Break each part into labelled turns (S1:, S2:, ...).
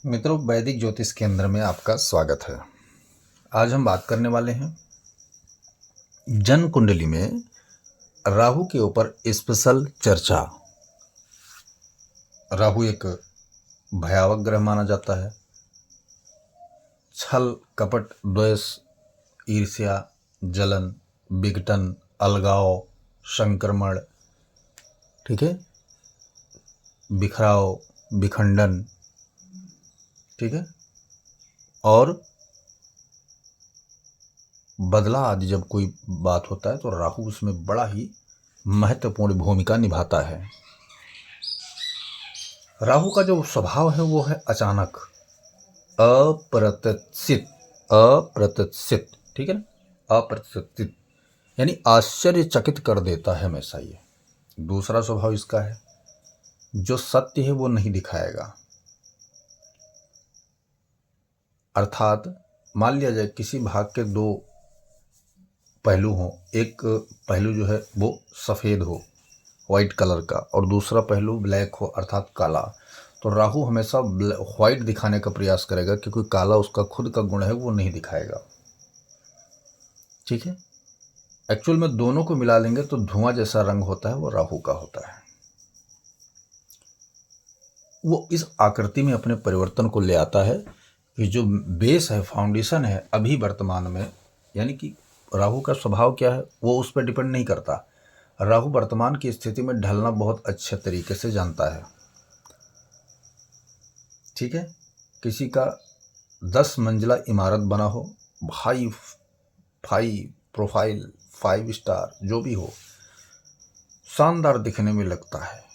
S1: मित्रों, वैदिक ज्योतिष केंद्र में आपका स्वागत है। आज हम बात करने वाले हैं जन्म कुंडली में राहु के ऊपर स्पेशल चर्चा। राहु एक भयावह ग्रह माना जाता है। छल, कपट, द्वेष, ईर्ष्या, जलन, विघटन, अलगाव, संक्रमण, ठीक है, बिखराव, विखंडन, ठीक है, और बदला आदि जब कोई बात होता है तो राहु उसमें बड़ा ही महत्वपूर्ण भूमिका निभाता है। राहु का जो स्वभाव है वो है अचानक, अप्रत्याशित, अप्रत्याशित, ठीक है ना, अप्रत्याशित यानी आश्चर्यचकित कर देता है हमेशा ये। दूसरा स्वभाव इसका है जो सत्य है वो नहीं दिखाएगा। अर्थात मान लिया जाए किसी भाग के दो पहलू हों, एक पहलू जो है वो सफ़ेद हो, वाइट कलर का, और दूसरा पहलू ब्लैक हो अर्थात काला, तो राहु हमेशा व्हाइट दिखाने का प्रयास करेगा क्योंकि काला उसका खुद का गुण है, वो नहीं दिखाएगा। ठीक है, एक्चुअल में दोनों को मिला लेंगे तो धुआं जैसा रंग होता है वो राहु का होता है। वो इस आकृति में अपने परिवर्तन को ले आता है कि जो बेस है, फाउंडेशन है अभी वर्तमान में, यानी कि राहु का स्वभाव क्या है वो उस पर डिपेंड नहीं करता। राहु वर्तमान की स्थिति में ढलना बहुत अच्छे तरीके से जानता है। ठीक है, किसी का 10 मंजिला इमारत बना हो, हाई फाई प्रोफाइल, 5 स्टार जो भी हो, शानदार दिखने में लगता है,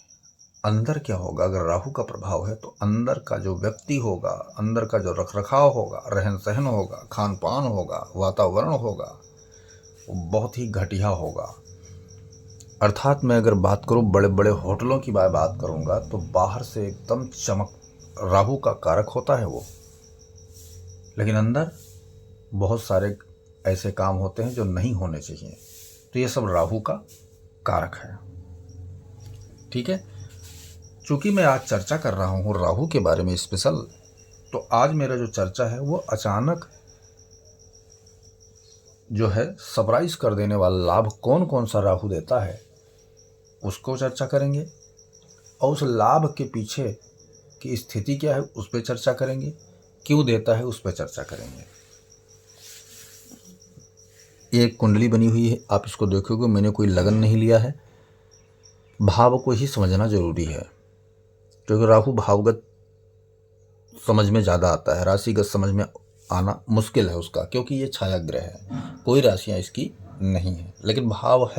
S1: अंदर क्या होगा अगर राहु का प्रभाव है तो अंदर का जो व्यक्ति होगा, अंदर का जो रखरखाव होगा, रहन सहन होगा, खान पान होगा, वातावरण होगा, वो बहुत ही घटिया होगा। अर्थात मैं अगर बात करूं बड़े बड़े होटलों की बात करूंगा तो बाहर से एकदम चमक, राहु का कारक होता है वो, लेकिन अंदर बहुत सारे ऐसे काम होते हैं जो नहीं होने चाहिए, तो ये सब राहु का कारक है। ठीक है, चूंकि मैं आज चर्चा कर रहा हूँ राहु के बारे में स्पेशल, तो आज मेरा जो चर्चा है वो अचानक जो है सरप्राइज कर देने वाला लाभ कौन कौन सा राहु देता है उसको चर्चा करेंगे, और उस लाभ के पीछे की स्थिति क्या है उस पर चर्चा करेंगे, क्यों देता है उस पर चर्चा करेंगे। ये एक कुंडली बनी हुई है, आप इसको देखोगे मैंने कोई लगन नहीं लिया है, भाव को ही समझना जरूरी है, क्योंकि राहु भावगत समझ में ज़्यादा आता है, राशिगत समझ में आना मुश्किल है उसका, क्योंकि ये छाया ग्रह है, कोई राशियाँ इसकी नहीं है, लेकिन भाव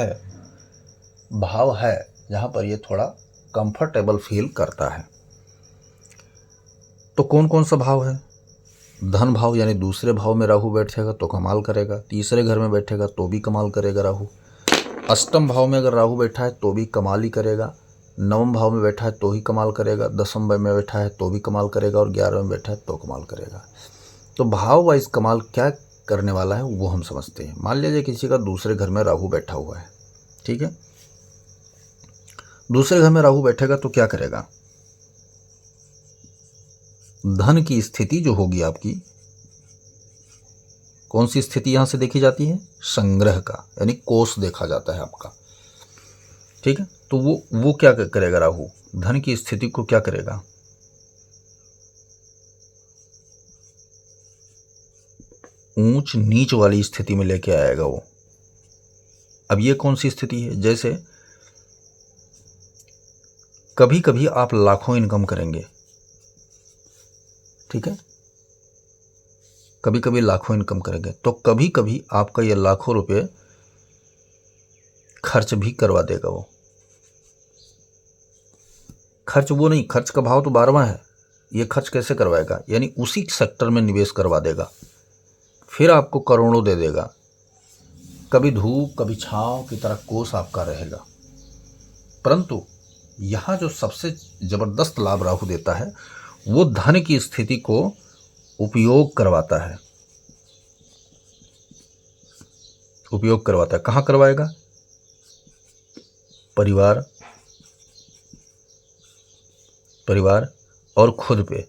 S1: है जहाँ पर ये थोड़ा कंफर्टेबल फील करता है। तो कौन कौन सा भाव है? धन भाव यानी दूसरे भाव में राहु बैठेगा तो कमाल करेगा, तीसरे घर में बैठेगा तो भी कमाल करेगा राहु, अष्टम भाव में अगर राहु बैठा है तो भी कमाल ही करेगा, नवम भाव में बैठा है तो ही कमाल करेगा, दसम भाव में बैठा है तो भी कमाल करेगा, और 11वें में बैठा है तो कमाल करेगा। तो भाव वाइज कमाल क्या करने वाला है वो हम समझते हैं। मान लीजिए किसी का दूसरे घर में राहु बैठा हुआ है, ठीक है, दूसरे घर में राहु बैठेगा तो क्या करेगा? धन की स्थिति जो होगी आपकी, कौन सी स्थिति यहां से देखी जाती है? संग्रह का, यानी कोष देखा जाता है आपका। ठीक है, तो वो क्या करेगा राहु? धन की स्थिति को क्या करेगा? ऊंच नीच वाली स्थिति में लेके आएगा वो। अब ये कौन सी स्थिति है? जैसे कभी कभी आप लाखों इनकम करेंगे, ठीक है, कभी कभी लाखों इनकम करेंगे, तो कभी कभी आपका ये लाखों रुपए खर्च भी करवा देगा वो। खर्च वो नहीं, खर्च का भाव तो 12वां है, ये खर्च कैसे करवाएगा? यानी उसी सेक्टर में निवेश करवा देगा, फिर आपको करोड़ों दे देगा। कभी धूप कभी छांव की तरह कोष आपका रहेगा। परंतु यहाँ जो सबसे जबरदस्त लाभ राहु देता है वो धन की स्थिति को उपयोग करवाता है। उपयोग करवाता है, कहाँ करवाएगा? परिवार और खुद पे।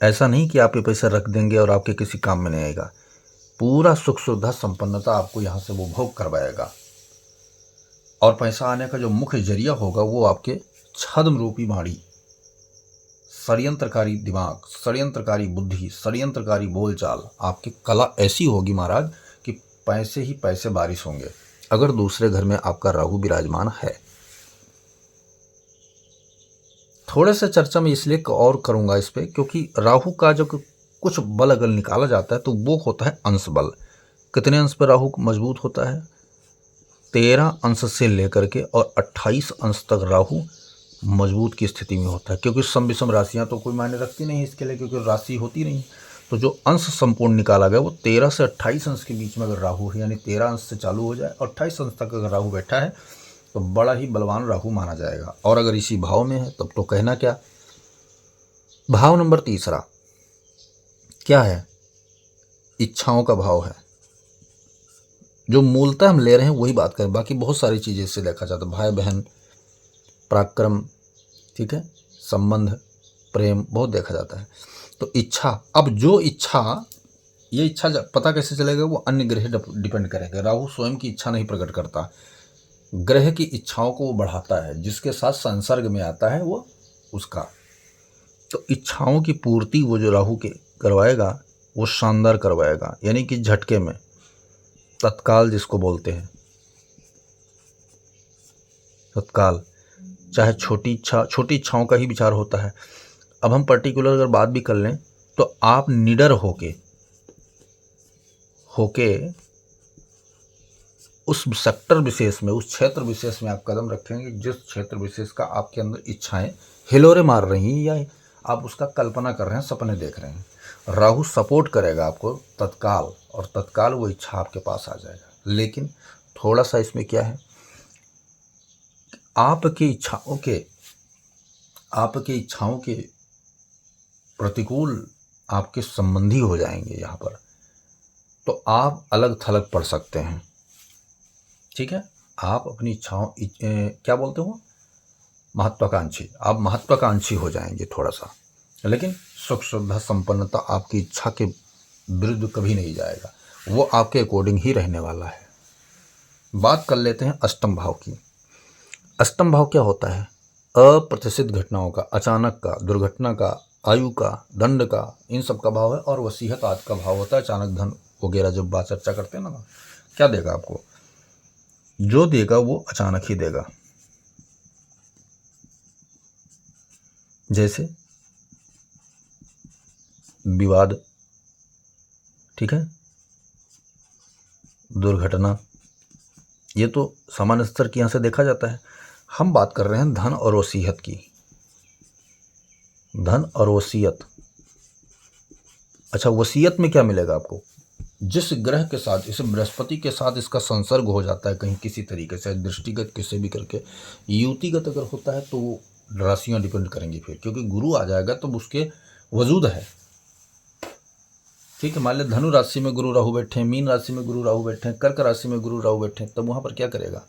S1: ऐसा नहीं कि आप ये पैसा रख देंगे और आपके किसी काम में नहीं आएगा। पूरा सुख सुविधा संपन्नता आपको यहाँ से वो भोग करवाएगा। और पैसा आने का जो मुख्य जरिया होगा वो आपके छद्म रूपी वाणी, षड्यंत्रकारी दिमाग, षड्यंत्रकारी बुद्धि, षड्यंत्रकारी बोलचाल, आपकी कला ऐसी होगी महाराज कि पैसे ही पैसे बारिश होंगे अगर दूसरे घर में आपका राहु विराजमान है। थोड़े से चर्चा में इसलिए और करूंगा इस पे, क्योंकि राहु का जो कुछ बल अगर निकाला जाता है तो वो होता है अंश बल। कितने अंश पर राहु मजबूत होता है? 13 अंश से लेकर के और 28 अंश तक राहु मजबूत की स्थिति में होता है, क्योंकि सम विषम राशियां तो कोई मायने रखती नहीं इसके लिए, क्योंकि राशि होती नहीं। तो जो अंश संपूर्ण निकाला गया वो 13 से 28 अंश के बीच में अगर राहु है, यानी 13 अंश से चालू हो जाए और 28 अंश तक अगर राहु बैठा है तो बड़ा ही बलवान राहु माना जाएगा। और अगर इसी भाव में है तब तो कहना क्या। भाव नंबर तीसरा क्या है? इच्छाओं का भाव है। जो मूलतः हम ले रहे हैं वही बात करें, बाकी बहुत सारी चीज़ें इससे देखा जाता है। भाई बहन, पराक्रम, ठीक है, संबंध, प्रेम, बहुत देखा जाता है। तो इच्छा, अब जो इच्छा, ये इच्छा पता कैसे चलेगा? वो अन्य ग्रह डिपेंड करेगा। राहु स्वयं की इच्छा नहीं प्रकट करता, ग्रह की इच्छाओं को वो बढ़ाता है, जिसके साथ संसर्ग में आता है वो उसका। तो इच्छाओं की पूर्ति वो जो राहु के करवाएगा वो शानदार करवाएगा, यानी कि झटके में, तत्काल जिसको बोलते हैं, तत्काल। चाहे छोटी इच्छाओं का ही विचार होता है। अब हम पर्टिकुलर अगर बात भी कर लें तो आप निडर होके उस सेक्टर विशेष में, उस क्षेत्र विशेष में आप कदम रखेंगे जिस क्षेत्र विशेष का आपके अंदर इच्छाएं हिलोरे मार रही हैं या आप उसका कल्पना कर रहे हैं, सपने देख रहे हैं, राहु सपोर्ट करेगा आपको तत्काल, और तत्काल वो इच्छा आपके पास आ जाएगा। लेकिन थोड़ा सा इसमें क्या है, आपकी इच्छाओं के प्रतिकूल आपके संबंधी हो जाएंगे यहाँ पर, तो आप अलग थलग पड़ सकते हैं। ठीक है, आप अपनी इच्छाओं क्या बोलते हो, महत्वाकांक्षी, आप महत्वाकांक्षी हो जाएंगे थोड़ा सा। लेकिन सुख सुविधा संपन्नता आपकी इच्छा के विरुद्ध कभी नहीं जाएगा, वो आपके अकॉर्डिंग ही रहने वाला है। बात कर लेते हैं अष्टम भाव की। अष्टम भाव क्या होता है? अप्रत्याशित घटनाओं का, अचानक का, दुर्घटना का, आयु का, दंड का, इन सब का भाव है। और वसीयत आदि का भाव होता है, अचानक धन वगैरह जब बात चर्चा करते हैं ना, क्या देगा आपको? जो देगा वो अचानक ही देगा। जैसे विवाद, ठीक है, दुर्घटना, ये तो सामान्य स्तर की यहाँ से देखा जाता है। हम बात कर रहे हैं धन और वसीयत की। धन और वसीयत, अच्छा, वसीयत में क्या मिलेगा आपको? जिस ग्रह के साथ, इस बृहस्पति के साथ इसका संसर्ग हो जाता है कहीं किसी तरीके से, दृष्टिगत किसी भी करके, युतिगत अगर होता है तो वो राशियाँ डिपेंड करेंगी फिर, क्योंकि गुरु आ जाएगा तो उसके वजूद है। ठीक है, मान लें धनु राशि में गुरु राहु बैठे हैं, मीन राशि में गुरु राहु बैठे हैं, कर्क राशि में गुरु राहु बैठे हैं, तब वहाँ पर क्या करेगा?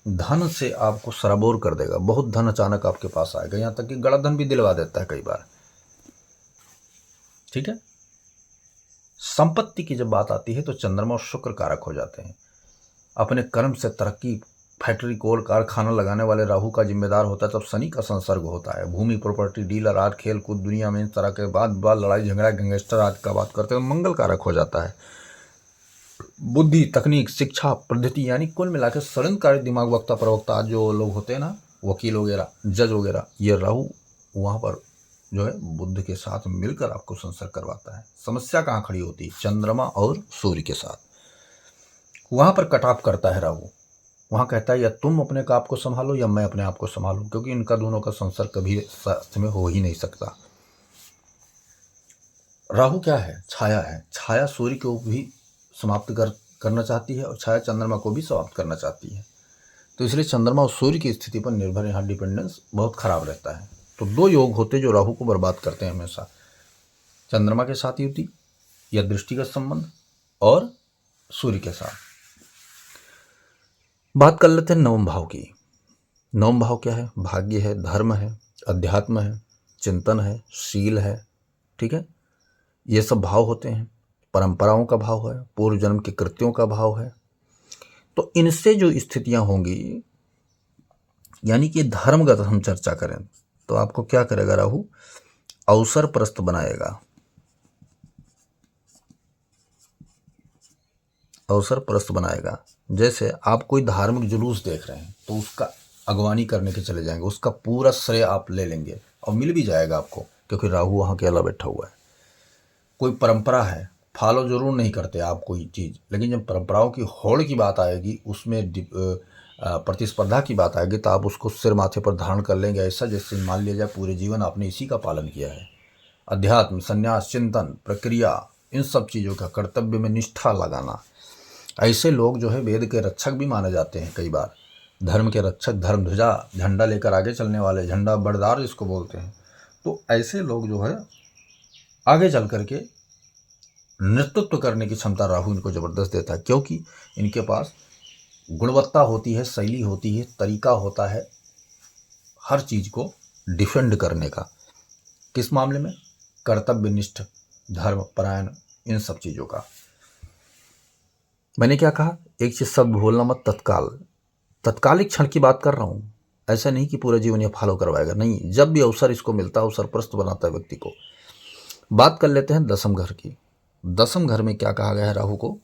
S1: धन से आपको सराबोर कर देगा, बहुत धन अचानक आपके पास आएगा, यहाँ तक कि गड़ा धन भी दिलवा देता है कई बार। ठीक है, संपत्ति की जब बात आती है तो चंद्रमा और शुक्र कारक हो जाते हैं। अपने कर्म से तरक्की, फैक्ट्री, कोल, कारखाना लगाने वाले राहु का जिम्मेदार होता है। तब शनि का संसर्ग होता है। भूमि, प्रॉपर्टी, डीलर, आर्ट, खेल कूद, दुनिया में इन तरह के बात लड़ाई झगड़ा, गैंगस्टर आदि का बात करते हैं, मंगल कारक हो जाता है। बुद्धि, तकनीक, शिक्षा, पद्धति, यानी कुल मिलाकर षड्यंत्रकारी दिमाग, वक्ता प्रवक्ता जो लोग होते हैं ना, वकील वगैरह, जज वगैरह, ये राहु वहाँ पर जो है बुद्ध के साथ मिलकर आपको संसर्ग करवाता है। समस्या कहाँ खड़ी होती है? चंद्रमा और सूर्य के साथ। वहाँ पर कटाप करता है राहु, वहाँ कहता है या तुम अपने आप को संभालो या मैं अपने आप को संभालूं, क्योंकि इनका दोनों का संसर्ग कभी साथ में हो ही नहीं सकता। राहु क्या है? छाया है। छाया सूर्य को भी समाप्त करना चाहती है और छाया चंद्रमा को भी समाप्त करना चाहती है। तो इसलिए चंद्रमा और सूर्य की स्थिति पर निर्भर यहाँ डिपेंडेंस बहुत खराब रहता है। तो दो योग होते जो राहु को बर्बाद करते हैं हमेशा, चंद्रमा के साथ युति या दृष्टिगत संबंध और सूर्य के साथ। बात कर लेते हैं नवम भाव की। नवम भाव क्या है? भाग्य है, धर्म है, अध्यात्म है, चिंतन है, शील है, ठीक है, ये सब भाव होते हैं, परंपराओं का भाव है, पूर्व जन्म के कृत्यों का भाव है। तो इनसे जो स्थितियां होंगी, यानी कि धर्मगत हम चर्चा करें तो आपको क्या करेगा राहु, अवसर परस्त बनाएगा, अवसर परस्त बनाएगा। जैसे आप कोई धार्मिक जुलूस देख रहे हैं तो उसका अगवानी करने के चले जाएंगे, उसका पूरा श्रेय आप ले लेंगे और मिल भी जाएगा आपको, क्योंकि राहु वहाँ अकेला बैठा हुआ है। कोई परंपरा है, फॉलो जरूर नहीं करते आप कोई चीज़, लेकिन जब परंपराओं की होड़ की बात आएगी, उसमें प्रतिस्पर्धा की बात आएगी, तो आप उसको सिर माथे पर धारण कर लेंगे, ऐसा जैसे मान लिया जाए पूरे जीवन आपने इसी का पालन किया है। अध्यात्म, संन्यास, चिंतन, प्रक्रिया, इन सब चीज़ों का कर्तव्य में निष्ठा लगाना। ऐसे लोग जो है वेद के रक्षक भी माने जाते हैं कई बार, धर्म के रक्षक, धर्म ध्वजा, झंडा लेकर आगे चलने वाले, झंडा बरदार जिसको बोलते हैं। तो ऐसे लोग जो है आगे चल करके नेतृत्व करने की क्षमता राहु इनको जबरदस्त देता है, क्योंकि इनके पास गुणवत्ता होती है, शैली होती है, तरीका होता है हर चीज को डिफेंड करने का। किस मामले में? कर्तव्यनिष्ठ, धर्म परायण, इन सब चीजों का। मैंने क्या कहा, एक चीज सब भूलना मत, तत्कालिक क्षण की बात कर रहा हूं, ऐसा नहीं कि पूरा जीवन ये फॉलो करवाएगा, नहीं, जब भी अवसर इसको मिलता है अवसर परस्त बनाता है व्यक्ति को। बात कर लेते हैं दसम घर की। दसम घर में क्या कहा गया है राहु को,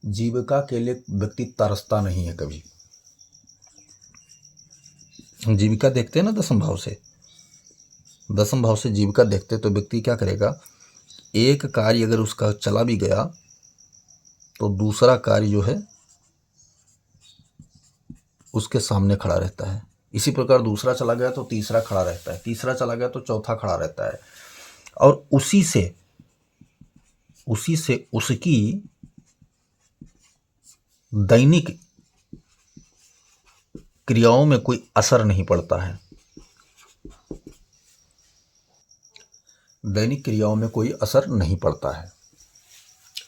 S1: जीविका के लिए व्यक्ति तरसता नहीं है कभी। हम जीविका देखते हैं ना दसम भाव से, दसम भाव से जीविका देखते तो व्यक्ति क्या करेगा, एक कार्य अगर उसका चला भी गया तो दूसरा कार्य जो है उसके सामने खड़ा रहता है। इसी प्रकार दूसरा चला गया तो तीसरा खड़ा रहता है, तीसरा चला गया तो चौथा खड़ा रहता है, और उसी से उसकी दैनिक क्रियाओं में कोई असर नहीं पड़ता है, दैनिक क्रियाओं में कोई असर नहीं पड़ता है।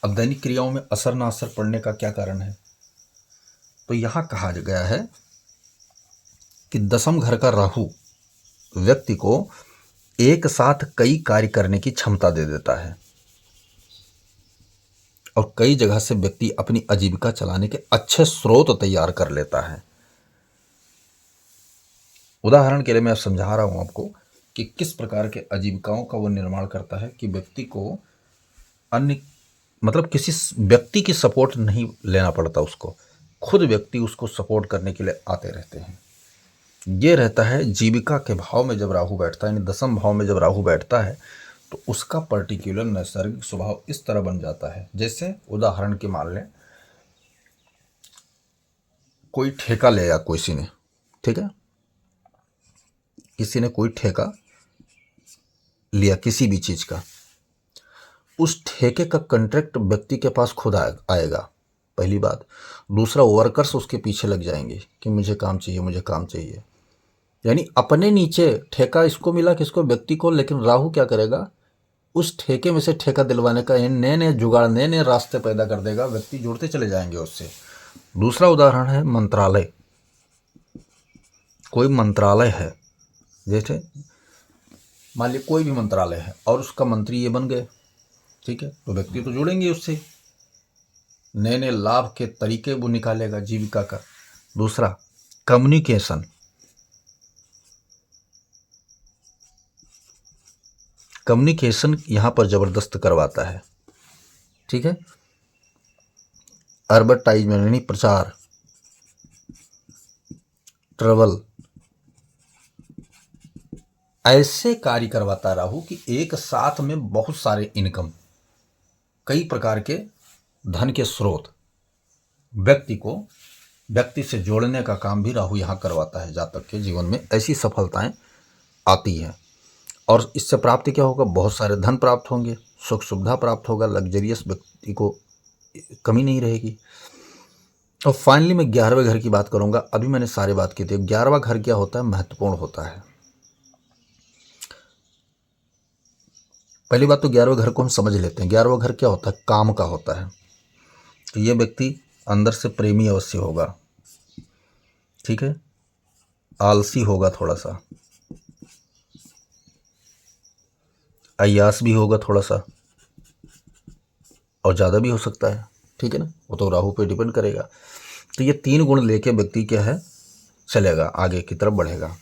S1: अब दैनिक क्रियाओं में असर ना असर पड़ने का क्या कारण है, तो यहां कहा गया है कि दसम घर का राहु व्यक्ति को एक साथ कई कार्य करने की क्षमता दे देता है, और कई जगह से व्यक्ति अपनी आजीविका चलाने के अच्छे स्रोत तैयार कर लेता है। उदाहरण के लिए मैं समझा रहा हूं आपको कि किस प्रकार के आजीविकाओं का वो निर्माण करता है, कि व्यक्ति को अन्य मतलब किसी व्यक्ति की सपोर्ट नहीं लेना पड़ता, उसको खुद व्यक्ति उसको सपोर्ट करने के लिए आते रहते हैं। ये रहता है जीविका के भाव में जब राहु बैठता है, यानी दसम भाव में जब राहु बैठता है तो उसका पर्टिकुलर नैसर्गिक स्वभाव इस तरह बन जाता है। जैसे उदाहरण के मान लें, कोई ठेका लिया किसी ने, ठीक है, किसी ने कोई ठेका लिया किसी भी चीज का, उस ठेके का कॉन्ट्रैक्ट व्यक्ति के पास खुद आएगा, पहली बात। दूसरा, वर्कर्स उसके पीछे लग जाएंगे कि मुझे काम चाहिए, मुझे काम चाहिए, यानी अपने नीचे ठेका इसको मिला, किसको, व्यक्ति को, लेकिन राहु क्या करेगा, उस ठेके में से ठेका दिलवाने का नए नए जुगाड़, नए नए रास्ते पैदा कर देगा, व्यक्ति जुड़ते चले जाएंगे उससे। दूसरा उदाहरण है मंत्रालय। कोई मंत्रालय है, जैसे मान लीजिए कोई भी मंत्रालय है और उसका मंत्री ये बन गए, ठीक है, तो व्यक्ति तो जुड़ेंगे उससे, नए नए लाभ के तरीके वो निकालेगा जीविका का। दूसरा, कम्युनिकेशन, कम्युनिकेशन यहां पर जबरदस्त करवाता है, ठीक है, एडवर्टाइजमेंट यानी प्रचार, ट्रेवल, ऐसे कार्य करवाता राहु कि एक साथ में बहुत सारे इनकम, कई प्रकार के धन के स्रोत व्यक्ति से जोड़ने का काम भी राहु यहां करवाता है। जातक के जीवन में ऐसी सफलताएं आती हैं, और इससे प्राप्ति क्या होगा, बहुत सारे धन प्राप्त होंगे, सुख सुविधा प्राप्त होगा, लग्जरियस व्यक्ति को कमी नहीं रहेगी। और फाइनली मैं 11वें घर की बात करूंगा। अभी मैंने सारी बात की थी, 11वां घर क्या होता है, महत्वपूर्ण होता है। पहली बात तो 11वें घर को हम समझ लेते हैं। 11वां घर क्या होता है, काम का होता है। तो ये व्यक्ति अंदर से प्रेमी अवश्य होगा, ठीक है, आलसी होगा थोड़ा सा, अय्यास भी होगा थोड़ा सा, और ज़्यादा भी हो सकता है, ठीक है ना, वो तो राहु पे डिपेंड करेगा। तो ये 3 गुण लेके व्यक्ति क्या है, चलेगा, आगे की तरफ बढ़ेगा।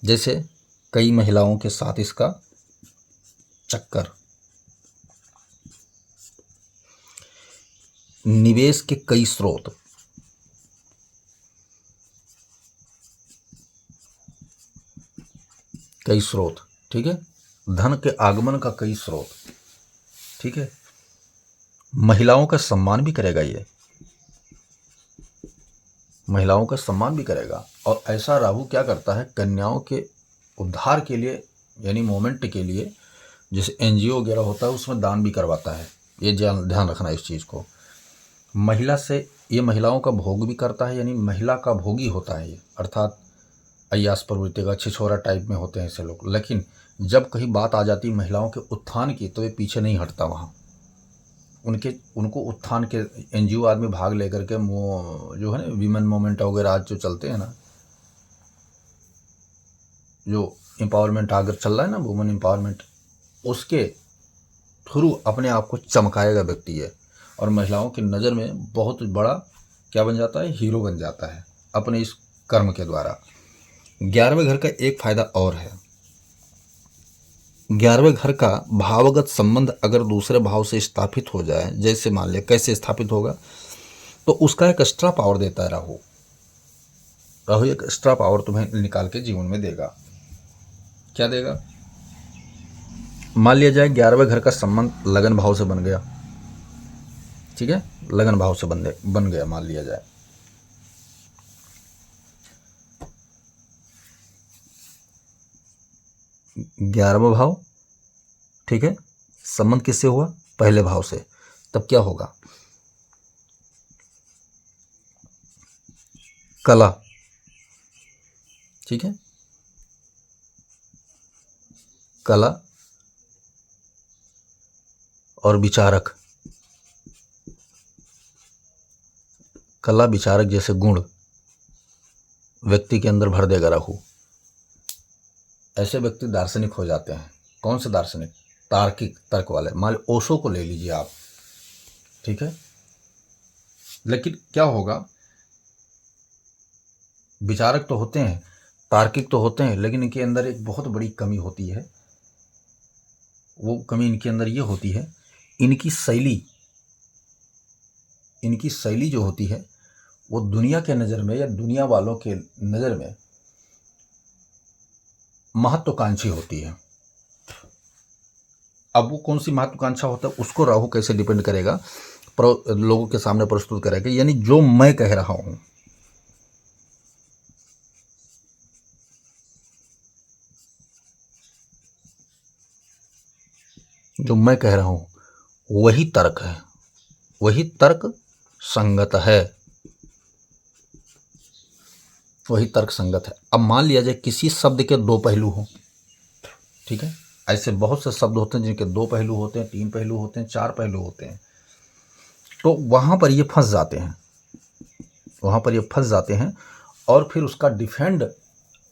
S1: जैसे कई महिलाओं के साथ इसका चक्कर, निवेश के कई स्रोत, ठीक है, धन के आगमन का कई स्रोत, ठीक है, महिलाओं का सम्मान भी करेगा, ये महिलाओं का सम्मान भी करेगा। और ऐसा राहु क्या करता है, कन्याओं के उद्धार के लिए, यानी मोमेंट के लिए, जैसे एनजीओ वगैरह होता है उसमें दान भी करवाता है। ये ध्यान रखना इस चीज़ को। महिला से ये महिलाओं का भोग भी करता है, यानी महिला का भोगी होता है ये, अर्थात अय्यास प्रवृत्ति का, छिछोरा टाइप में होते हैं ऐसे लोग। लेकिन जब कहीं बात आ जाती है महिलाओं के उत्थान की, तो ये पीछे नहीं हटता वहाँ। उनको उत्थान के एनजीओ आदमी भाग लेकर के, वो जो है ना वीमेन मूवमेंट वगैरह आज जो चलते हैं ना, जो एम्पावरमेंट आगे चल रहा है ना, वुमेन एम्पावरमेंट, उसके थ्रू अपने आप को चमकाएगा व्यक्ति है, और महिलाओं की नज़र में बहुत बड़ा क्या बन जाता है, हीरो बन जाता है अपने इस कर्म के द्वारा। 11वें घर का एक फायदा और है, 11वें घर का भावगत संबंध अगर दूसरे भाव से स्थापित हो जाए, जैसे मान लिया कैसे स्थापित होगा, तो उसका एक एक्स्ट्रा पावर देता है राहु। राहु एक एक्स्ट्रा पावर तुम्हें निकाल के जीवन में देगा। क्या देगा, मान लिया जाए 11वें घर का संबंध लगन भाव से बन गया, ठीक है, लगन भाव से बन गया मान लिया जाए, ग्यारहवां भाव, ठीक है, संबंध किससे हुआ, पहले भाव से। तब क्या होगा, कला, ठीक है, कला और विचारक, कला विचारक जैसे गुण व्यक्ति के अंदर भर देगा राहु। ऐसे व्यक्ति दार्शनिक हो जाते हैं। कौन से दार्शनिक, तार्किक, तर्क वाले। मान लो ओशो को ले लीजिए आप, ठीक है, लेकिन क्या होगा, विचारक तो होते हैं, तार्किक तो होते हैं, लेकिन इनके अंदर एक बहुत बड़ी कमी होती है। वो कमी इनके अंदर ये होती है, इनकी शैली जो होती है वो दुनिया के नज़र में या दुनिया वालों के नज़र में महत्वाकांक्षी होती है। अब वो कौन सी महत्वाकांक्षा होता है, उसको राहु कैसे डिपेंड करेगा, लोगों के सामने प्रस्तुत करेगा। यानी जो मैं कह रहा हूं, जो मैं कह रहा हूं वही तर्क है, वही तर्क संगत है, वही तर्क संगत है। अब मान लिया जाए किसी शब्द के 2 पहलू हों, ठीक है, ऐसे बहुत से शब्द होते हैं जिनके 2 पहलू होते हैं, 3 पहलू होते हैं, 4 पहलू होते हैं, तो वहां पर ये फंस जाते हैं, और फिर उसका डिफेंड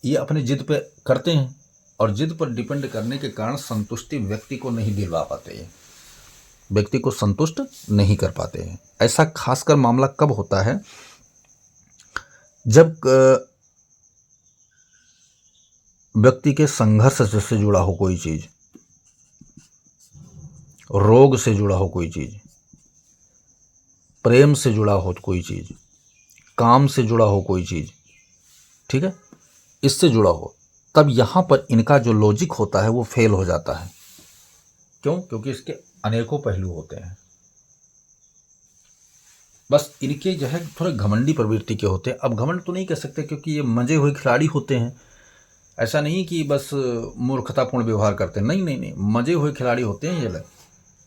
S1: ये अपने जिद पे करते हैं, और जिद पर डिपेंड करने के कारण संतुष्टि व्यक्ति को नहीं दिलवा पाते हैं, व्यक्ति को संतुष्ट नहीं कर पाते हैं। ऐसा खासकर मामला कब होता है, जब व्यक्ति के संघर्ष से जुड़ा हो कोई चीज, रोग से जुड़ा हो कोई चीज, प्रेम से जुड़ा हो कोई चीज, काम से जुड़ा हो कोई चीज, ठीक है, इससे जुड़ा हो, तब यहां पर इनका जो लॉजिक होता है वो फेल हो जाता है। क्यों, क्योंकि इसके अनेकों पहलू होते हैं। बस इनके जो है थोड़े घमंडी प्रवृत्ति के होते हैं। अब घमंड तो नहीं कह सकते क्योंकि ये मजे हुए खिलाड़ी होते हैं, ऐसा नहीं कि बस मूर्खतापूर्ण व्यवहार करते हैं, नहीं, मजे हुए खिलाड़ी होते हैं ये लोग।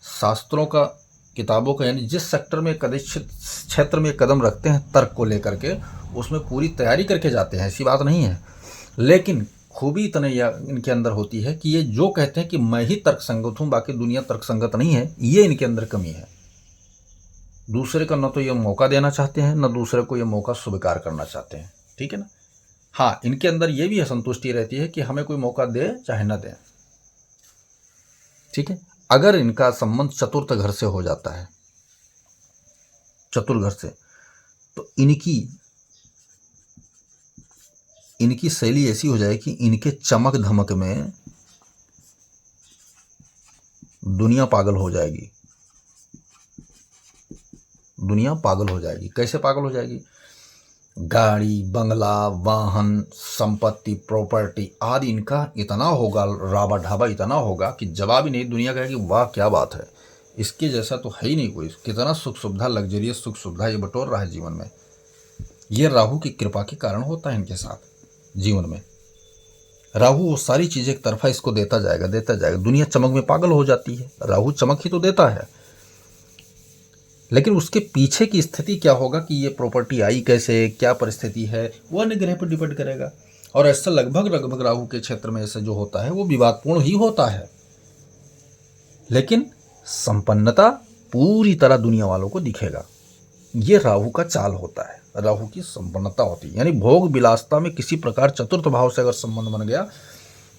S1: शास्त्रों का, किताबों का, यानी जिस सेक्टर में क्षेत्र में कदम रखते हैं तर्क को लेकर के, उसमें पूरी तैयारी करके जाते हैं, ऐसी बात नहीं है। लेकिन खूबी इतने इनके अंदर होती है कि ये जो कहते हैं कि मैं ही तर्क संगत हूँ, बाकी दुनिया तर्क संगत नहीं है, ये इनके अंदर कमी है। दूसरे का न तो ये मौका देना चाहते हैं, न दूसरे को ये मौका स्वीकार करना चाहते हैं, ठीक है ना। हाँ, इनके अंदर ये भी संतुष्टि रहती है कि हमें कोई मौका दे चाहे न दे, ठीक है। अगर इनका संबंध चतुर्थ घर से हो जाता है, चतुर्थ घर से, तो इनकी शैली ऐसी हो जाएगी कि इनके चमक धमक में दुनिया पागल हो जाएगी। दुनिया पागल हो जाएगी। कैसे पागल हो जाएगी? गाड़ी, बंगला, वाहन, संपत्ति, प्रॉपर्टी आदि इनका इतना होगा, राबा ढाबा इतना होगा कि जवाब ही नहीं। दुनिया कहेगी वाह क्या बात है, इसके जैसा तो है ही नहीं कोई। कितना सुख सुविधा, लग्जरियस सुख सुविधा ये बटोर रहा है जीवन में। ये राहु की कृपा के कारण होता है इनके साथ जीवन में। राहु वो सारी चीजें एक तरफा इसको देता जाएगा, देता जाएगा। दुनिया चमक में पागल हो जाती है। राहु चमक ही तो देता है, लेकिन उसके पीछे की स्थिति क्या होगा कि ये प्रॉपर्टी आई कैसे, क्या परिस्थिति है, वो अन्य ग्रह पर डिपेंड करेगा। और ऐसा लगभग राहु के क्षेत्र में ऐसा जो होता है वो विवादपूर्ण ही होता है, लेकिन संपन्नता पूरी तरह दुनिया वालों को दिखेगा। ये राहु का चाल होता है, राहु की संपन्नता होती है। यानी भोग विलासता में किसी प्रकार चतुर्थ भाव से अगर संबंध बन गया,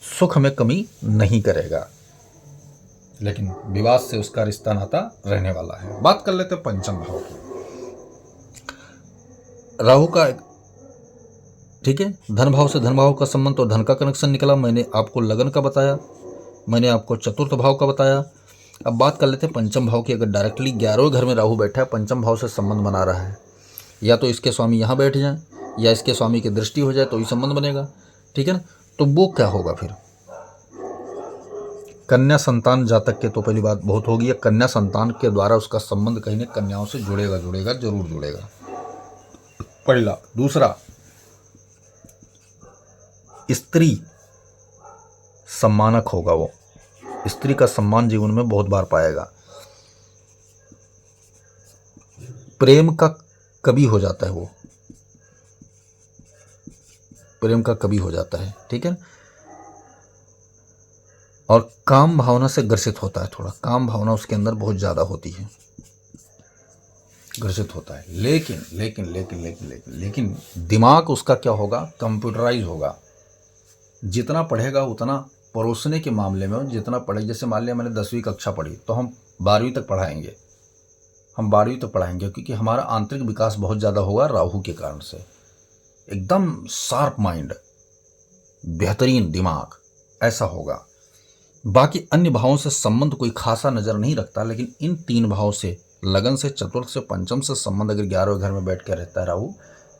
S1: सुख में कमी नहीं करेगा, लेकिन विवाद से उसका रिश्ता नाता रहने वाला है। बात कर लेते हैं पंचम भाव की। राहु का, ठीक है, धन भाव से धन भाव का संबंध, तो धन का कनेक्शन निकला। मैंने आपको लगन का बताया, मैंने आपको चतुर्थ भाव का बताया। अब बात कर लेते हैं पंचम भाव की। अगर डायरेक्टली 11वें घर में राहु बैठा है, पंचम भाव से संबंध बना रहा है, या तो इसके स्वामी यहाँ बैठ जाएं या इसके स्वामी की दृष्टि हो जाए तो ही संबंध बनेगा, ठीक है ना। तो वो क्या होगा फिर? कन्या संतान जातक के तो पहली बात बहुत होगी, कन्या संतान के द्वारा उसका संबंध कहीं न कन्याओं से जुड़ेगा, जरूर जुड़ेगा, पहला। दूसरा, स्त्री सम्मानक होगा, वो स्त्री का सम्मान जीवन में बहुत बार पाएगा। प्रेम का कवि हो जाता है, वो प्रेम का कवि हो जाता है, ठीक है। और काम भावना से ग्रसित होता है, थोड़ा काम भावना उसके अंदर बहुत ज्यादा होती है, ग्रसित होता है। लेकिन दिमाग उसका क्या होगा? कंप्यूटराइज होगा। जितना पढ़ेगा उतना परोसने के मामले में जितना पढ़े, जैसे मान लिया मैंने 10वीं कक्षा पढ़ी तो हम 12वीं तक पढ़ाएंगे, क्योंकि हमारा आंतरिक विकास बहुत ज़्यादा होगा राहु के कारण से। एकदम शार्प माइंड, बेहतरीन दिमाग, ऐसा होगा। बाकी अन्य भावों से संबंध कोई खासा नजर नहीं रखता, लेकिन इन 3 भाव से, लगन से, चतुर्थ से, पंचम से संबंध अगर 11वें घर में बैठ कर रहता है राहु,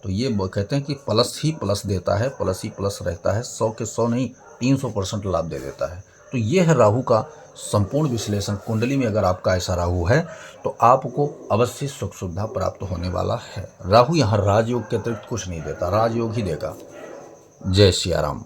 S1: तो ये कहते हैं कि प्लस ही प्लस देता है, प्लस ही प्लस रहता है। 100 के 100 नहीं, 300% लाभ दे देता है। तो ये है राहु का संपूर्ण विश्लेषण। कुंडली में अगर आपका ऐसा राहु है तो आपको अवश्य सुख सुविधा प्राप्त होने वाला है। राहु यहाँ राजयोग के अतिरिक्त कुछ नहीं देता, राजयोग ही देगा। जय सिया राम।